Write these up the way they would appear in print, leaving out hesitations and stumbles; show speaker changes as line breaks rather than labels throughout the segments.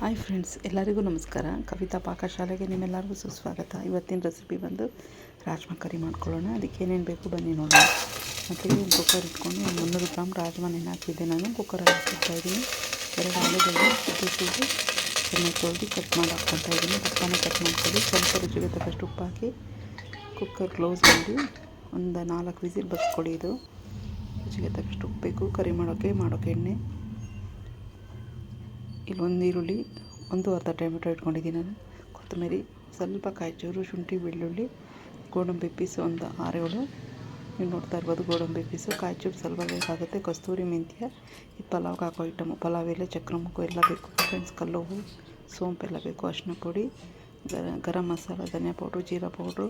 Hi friends, ಎಲ್ಲರಿಗೂ ನಮಸ್ಕಾರ. ಕವಿತಾ ಪಾಕಶಾಲೆಗೆ ನಿಮ್ಮೆಲ್ಲರಿಗೂ ಸುಸ್ವಾಗತ. ಇವತ್ತಿನ ರೆಸಿಪಿ ಬಂದು ರಾಜ್ಮಾ ಕರಿ ಮಾಡ್ಕೊಳ್ಳೋಣ. ಅದಕ್ಕೆ ಏನೇನು ಬೇಕು ಬನ್ನಿ ನೋಡೋಣ. ಮೊದಲಿಗೆ ಒಂದು ಕುಕ್ಕರ್ ಇಟ್ಕೊಂಡು 300 ಗ್ರಾಮ್ ರಾಜ್ಮಾ ನೆನೆ ಹಾಕಿದ್ದೆ. ನಾನು ಕುಕ್ಕರಲ್ಲಿ ಹಾಕ್ತಾಯಿದ್ದೀನಿ. 2 ಆಲೂಗಡ್ಡೆ ಉದ್ದಿಸಿದ್ದು ಎಣ್ಣೆ ತೊಳೆದು ಕಟ್ ಮಾಡಿ ಹಾಕ್ಕೊತಾಯಿದ್ದೀನಿ. ದಪ್ಪನೇ ಕಟ್ ಮಾಡ್ಕೊಳ್ಳಿ. ಸ್ವಲ್ಪ ರುಚಿಗೆ ತಕ್ಕಷ್ಟು ಉಪ್ಪು ಹಾಕಿ ಕುಕ್ಕರ್ ಕ್ಲೋಸ್ ಮಾಡಿ ಒಂದು 4 ವಿಸಿಲ್ ಬಸ್ಕೊಳ್ಳಿ. ಇದು ರುಚಿಗೆ ತಕ್ಕಷ್ಟು ಉಪ್ಪು ಬೇಕು. ಕರಿ ಮಾಡೋಕ್ಕೆ ಎಣ್ಣೆ, ಇಲ್ಲೊಂದು ಈರುಳ್ಳಿ, ಒಂದು ಅರ್ಧ ಟೊಮೆಟೊ ಇಟ್ಕೊಂಡಿದ್ದೀನಿ ನಾನು, ಕೊತ್ತಂಬರಿ, ಸ್ವಲ್ಪ ಕಾಯಿಚೂರು, ಶುಂಠಿ, ಬೆಳ್ಳುಳ್ಳಿ, ಗೋಡಂಬಿ ಪೀಸು ಒಂದು 6-7 ನೀವು ನೋಡ್ತಾ ಇರ್ಬೋದು. ಗೋಡಂಬಿ ಪೀಸು, ಕಾಯಿಚೂರು ಸ್ವಲ್ಪ ಬೇಕಾಗುತ್ತೆ, ಕಸ್ತೂರಿ ಮೆಂತ್ಯ, ಇದು ಪಲಾವ್ಗೆ ಹಾಕೋ ಐಟಮು, ಪಲಾವ್ ಎಲೆ, ಚಕ್ರ ಮುಕ್ಕು ಎಲ್ಲ ಬೇಕು ಫ್ರೆಂಡ್ಸ್, ಕಲ್ಲುಪ್ಪು, ಸೋಂಪೆಲ್ಲ ಬೇಕು, ಅರಿಶಿನ ಪುಡಿ, ಗರಂ ಮಸಾಲ, ಧನಿಯಾ ಪೌಡ್ರು, ಜೀರಾ ಪೌಡ್ರು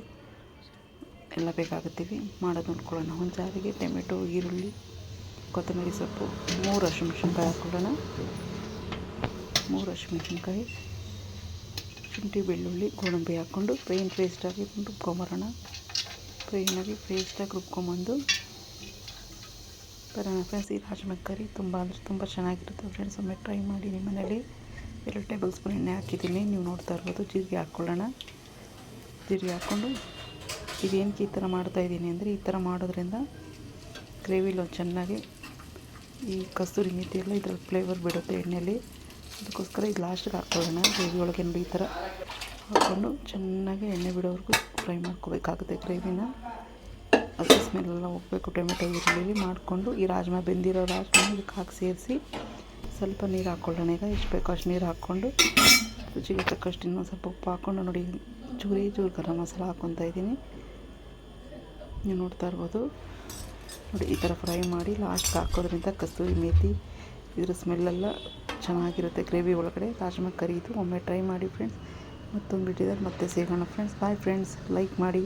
ಎಲ್ಲ ಬೇಕಾಗುತ್ತೀವಿ. ಮಾಡೋದು ನೋಡ್ಕೊಳ್ಳೋಣ. ಒಂದು ಜಾರಿಗೆ ಟೊಮೆಟೊ, ಈರುಳ್ಳಿ, ಕೊತ್ತಂಬರಿ ಸೊಪ್ಪು, 3 ಹಸಿಮೆಣಸಿನ್ಕಾಯಿ ಹಾಕ್ಕೊಳ್ಳೋಣ. 3 ಹಸಿಮೆಣಸಿನ್ಕಾಯಿ, ಶುಂಠಿ, ಬೆಳ್ಳುಳ್ಳಿ, ಗೋಡಂಬಿ ಹಾಕ್ಕೊಂಡು ಪೇಸ್ಟಾಗಿ ರುಬ್ಕೊಂಬರೋಣ. ಪ್ಲೇನಾಗಿ ಪೇಸ್ಟಾಗಿ ರುಬ್ಕೊಂಬಂದು ಬರೋಣ ಫ್ರೆಂಡ್ಸ್. ಈ ರಾಜ್ಮಾ ಕರಿ ತುಂಬ ಅಂದರೆ ತುಂಬ ಚೆನ್ನಾಗಿರುತ್ತೆ ಫ್ರೆಂಡ್ಸ್. ಒಮ್ಮೆ ಟ್ರೈ ಮಾಡಿ ನಿಮ್ಮ ಮನೇಲಿ. 2 ಟೇಬಲ್ ಸ್ಪೂನ್ ಎಣ್ಣೆ ಹಾಕಿದ್ದೀನಿ, ನೀವು ನೋಡ್ತಾ ಇರ್ಬೋದು. ಜೀರಿಗೆ ಹಾಕ್ಕೊಳ್ಳೋಣ. ಜೀರಿಗೆ ಹಾಕ್ಕೊಂಡು ಇದೇನಕ್ಕೆ ಈ ಥರ ಮಾಡ್ತಾಯಿದ್ದೀನಿ ಅಂದರೆ, ಈ ಥರ ಮಾಡೋದ್ರಿಂದ ಗ್ರೇವಿಲಿ ಒಂದು ಚೆನ್ನಾಗಿ ಈ ಕಸ್ತೂರಿ ಮೆಂತ್ಯ ಎಲ್ಲ ಇದ್ರಲ್ಲಿ ಫ್ಲೇವರ್ ಬಿಡುತ್ತೆ ಎಣ್ಣೆಯಲ್ಲಿ. ಅದಕ್ಕೋಸ್ಕರ ಇದು ಲಾಸ್ಟಿಗೆ ಹಾಕ್ಕೊಳ್ಳೋಣ. ಗ್ರೇವಿ ಒಳಗೆ ನೋಡಿ ಈ ಥರ ಹಾಕ್ಕೊಂಡು ಚೆನ್ನಾಗಿ ಎಣ್ಣೆ ಬಿಡೋವರೆಗೂ ಫ್ರೈ ಮಾಡ್ಕೋಬೇಕಾಗುತ್ತೆ ಗ್ರೇವಿನ. ಹಸಿ ಸ್ಮೆಲ್ಲೆಲ್ಲ ಹೋಗಬೇಕು. ಟೊಮೆಟೊ ಈರುಳ್ಳಿ ಮಾಡಿಕೊಂಡು ಈ ರಾಜ್ಮಾ ಬೆಂದಿರೋ ರಾಜ್ಮಾ ಇದಕ್ಕೆ ಹಾಕಿ ಸೇರಿಸಿ ಸ್ವಲ್ಪ ನೀರು ಹಾಕ್ಕೊಳ್ಳೋಣ. ಈಗ ಎಷ್ಟು ಬೇಕೋ ಅಷ್ಟು ನೀರು ಹಾಕ್ಕೊಂಡು ರುಚಿಗೆ ತಕ್ಕಷ್ಟು ಇನ್ನೊಂದು ಸ್ವಲ್ಪ ಉಪ್ಪು ಹಾಕ್ಕೊಂಡು ನೋಡಿ ಚೂರು ಗರಂ ಮಸಾಲ ಹಾಕ್ಕೊತಾ ಇದ್ದೀನಿ, ನೀವು ನೋಡ್ತಾ ಇರ್ಬೋದು. ನೋಡಿ ಈ ಥರ ಫ್ರೈ ಮಾಡಿ ಲಾಸ್ಟ್ಗೆ ಹಾಕೋದ್ರಿಂದ ಕಸ್ತೂರಿ ಮೇಥಿ ಇದ್ರ ಸ್ಮೆಲ್ಲೆಲ್ಲ ಚೆನ್ನಾಗಿರುತ್ತೆ ಗ್ರೇವಿ ಒಳಗಡೆ. ರಾಜ್ಮಾ ಕರಿ ಇದು ಒಮ್ಮೆ ಟ್ರೈ ಮಾಡಿ ಫ್ರೆಂಡ್ಸ್. ಮತ್ತೊಂದು ವಿಡಿಯೋದಲ್ಲಿ ಮತ್ತೆ ಸಿಗೋಣ ಫ್ರೆಂಡ್ಸ್. Bye friends. ಲೈಕ್ ಮಾಡಿ.